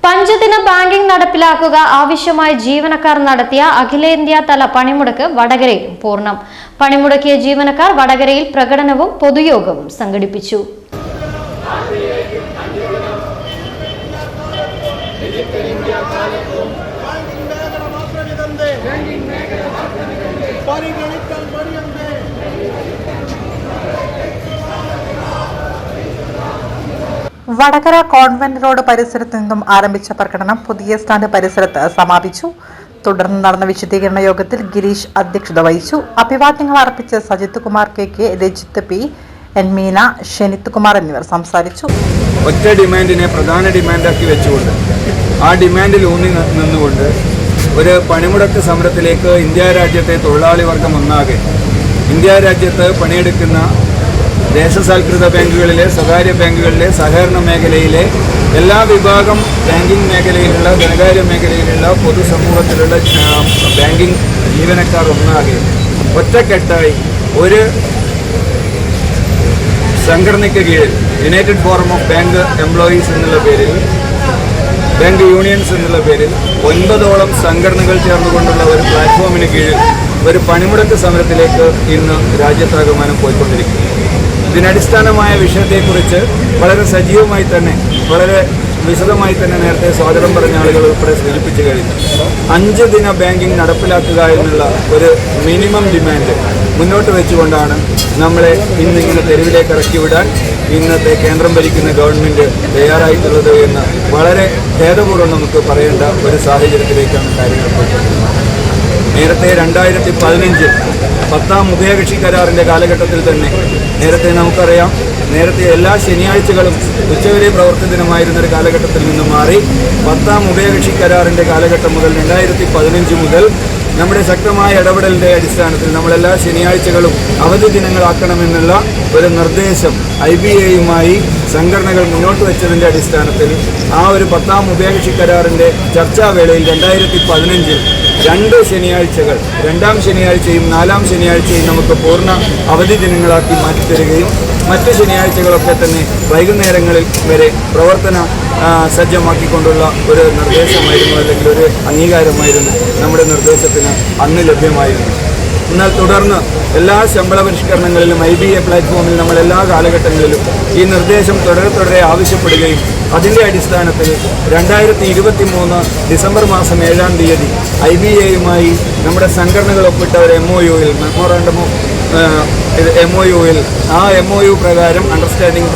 പഞ്ചദിന banking നടപ്പിലാക്കുക ആവശ്യമായ ജീവനക്കാർ നടത്തിയ അഖിലേന്ത്യാ തല പണിമുടക്ക് വടകരയിൽ പൂർണ്ണം. പണിമുടക്കിയ ജീവനക്കാർ വടകരയിൽ പ്രകടനവും പൊതുയോഗവും സംഘടിപ്പിച്ചു. വടകര കോൺവെന്റ് റോഡ് പരിസരത്ത് നിന്നും ആരംഭിച്ച പ്രകടനം പുതിയ സ്റ്റാൻഡ് പരിസരത്ത് സമാപിച്ചു. തുടർന്ന് നടന്ന വിശദീകരണ യോഗത്തിൽ ഗിരീഷ് അധ്യക്ഷത വഹിച്ചു. അഭിവാദ്യങ്ങൾ അർപ്പിച്ച് Sajith Kumar KK, Rajith P, N Meena, ഷെനിത് Kumar എന്നിവർ സംസാരിച്ചു. ഒറ്റ ഡിമാൻഡിനെ പ്രധാന ഡിമാൻഡാക്കി വെച്ചുകൊണ്ട് ആ ഡിമാൻഡിൽ ഊന്നി നിന്നുകൊണ്ട് ഒരു പണിമുടക്ക് സമരത്തിലേക്ക് ഇന്ത്യ രാജ്യത്തെ തൊഴിലാളി വർഗം ഒന്നാകെ ഇന്ത്യ രാജ്യത്ത് പണിയെടുക്കുന്ന ദേശസാൽകൃത ബാങ്കുകളിലെ, സ്വകാര്യ ബാങ്കുകളിലെ, സഹകരണ മേഖലയിലെ എല്ലാ വിഭാഗം ബാങ്കിംഗ് മേഖലയിലുള്ള, ധനകാര്യ മേഖലയിലുള്ള, പൊതുസമൂഹത്തിലുള്ള ബാങ്കിംഗ് ജീവനക്കാർ ഒന്നാകെ ഒറ്റക്കെട്ടായി ഒരു സംഘടനയ്ക്ക് കീഴിൽ United forum of bank employees എന്നുള്ള പേരിൽ, ബാങ്ക് യൂണിയൻസ് എന്നുള്ള പേരിൽ 9ഓളം സംഘടനകൾ ചേർന്നുകൊണ്ടുള്ള ഒരു പ്ലാറ്റ്ഫോമിന് കീഴിൽ ഒരു പണിമുടക്ക് സമരത്തിലേക്ക് ഇന്ന് രാജ്യത്താകമാനം പോയിക്കൊണ്ടിരിക്കുന്നു. ഇതിനടിസ്ഥാനമായ വിഷയത്തെക്കുറിച്ച് വളരെ സജീവമായി തന്നെ, വളരെ വിശദമായി തന്നെ നേരത്തെ സ്വാഗതം പറഞ്ഞ ആളുകൾ ഉൾപ്പെടെ സൂചിപ്പിച്ചു കഴിഞ്ഞു. 5 ദിന ബാങ്കിംഗ് നടപ്പിലാക്കുക എന്നുള്ള ഒരു മിനിമം ഡിമാൻഡ് മുന്നോട്ട് വെച്ചുകൊണ്ടാണ് നമ്മളെ ഇന്നിങ്ങനെ തെരുവിലേക്ക് ഇറക്കിവിടാൻ ഇന്നത്തെ കേന്ദ്രം ഭരിക്കുന്ന ഗവൺമെൻറ് തയ്യാറായിട്ടുള്ളത് എന്ന് വളരെ ഖേദപൂർവ്വം നമുക്ക് പറയേണ്ട ഒരു സാഹചര്യത്തിലേക്കാണ് കാര്യങ്ങൾ പോയിട്ടുള്ളത്. നേരത്തെ 2015 10ാം ഉഭയകക്ഷി കരാറിൻ്റെ കാലഘട്ടത്തിൽ തന്നെ നേരത്തെ നമുക്കറിയാം, നേരത്തെ എല്ലാ ശനിയാഴ്ചകളും ഉച്ചവരെ പ്രവൃത്തി ദിനമായിരുന്നൊരു കാലഘട്ടത്തിൽ നിന്ന് മാറി 10ാം ഉഭയകക്ഷി കരാറിൻ്റെ കാലഘട്ടം മുതൽ 2015 മുതൽ നമ്മുടെ ശക്തമായ ഇടപെടലിൻ്റെ അടിസ്ഥാനത്തിൽ നമ്മളെല്ലാ ശനിയാഴ്ചകളും അവധി ദിനങ്ങളാക്കണമെന്നുള്ള ഒരു നിർദ്ദേശം IBAയുമായി സംഘടനകൾ മുന്നോട്ട് വെച്ചതിൻ്റെ അടിസ്ഥാനത്തിൽ ആ ഒരു 10ാം ഉഭയകക്ഷി കരാറിൻ്റെ ചർച്ചാവേളയിൽ 2015 2 ശനിയാഴ്ചകൾ, 2ാം ശനിയാഴ്ചയും 4ാം ശനിയാഴ്ചയും നമുക്ക് പൂർണ്ണ അവധി ദിനങ്ങളാക്കി മാറ്റിത്തരികയും മറ്റ് ശനിയാഴ്ചകളൊക്കെ തന്നെ വൈകുന്നേരങ്ങളിൽ വരെ പ്രവർത്തന സജ്ജമാക്കിക്കൊണ്ടുള്ള ഒരു നിർദ്ദേശമായിരുന്നു, അല്ലെങ്കിൽ ഒരു അംഗീകാരമായിരുന്നു നമ്മുടെ നിർദ്ദേശത്തിന് അന്ന് ലഭ്യമായിരുന്നു. എന്നാൽ തുടർന്ന് എല്ലാ ശമ്പള പരിഷ്കരണങ്ങളിലും IBA പ്ലാറ്റ്ഫോമിൽ നമ്മൾ എല്ലാ കാലഘട്ടങ്ങളിലും ഈ നിർദ്ദേശം തുടരെ ആവശ്യപ്പെടുകയും അതിൻ്റെ അടിസ്ഥാനത്തിൽ 2023 ഡിസംബർ മാസം 7ാം തീയതി IBAയുമായി നമ്മുടെ സംഘടനകൾ ഒപ്പിട്ട ഒരു MOUയിൽ, മെമ്മോറാണ്ടം ഓഫ് MOUയിൽ, ആ MOU പ്രകാരം, അണ്ടർസ്റ്റാൻഡിംഗ്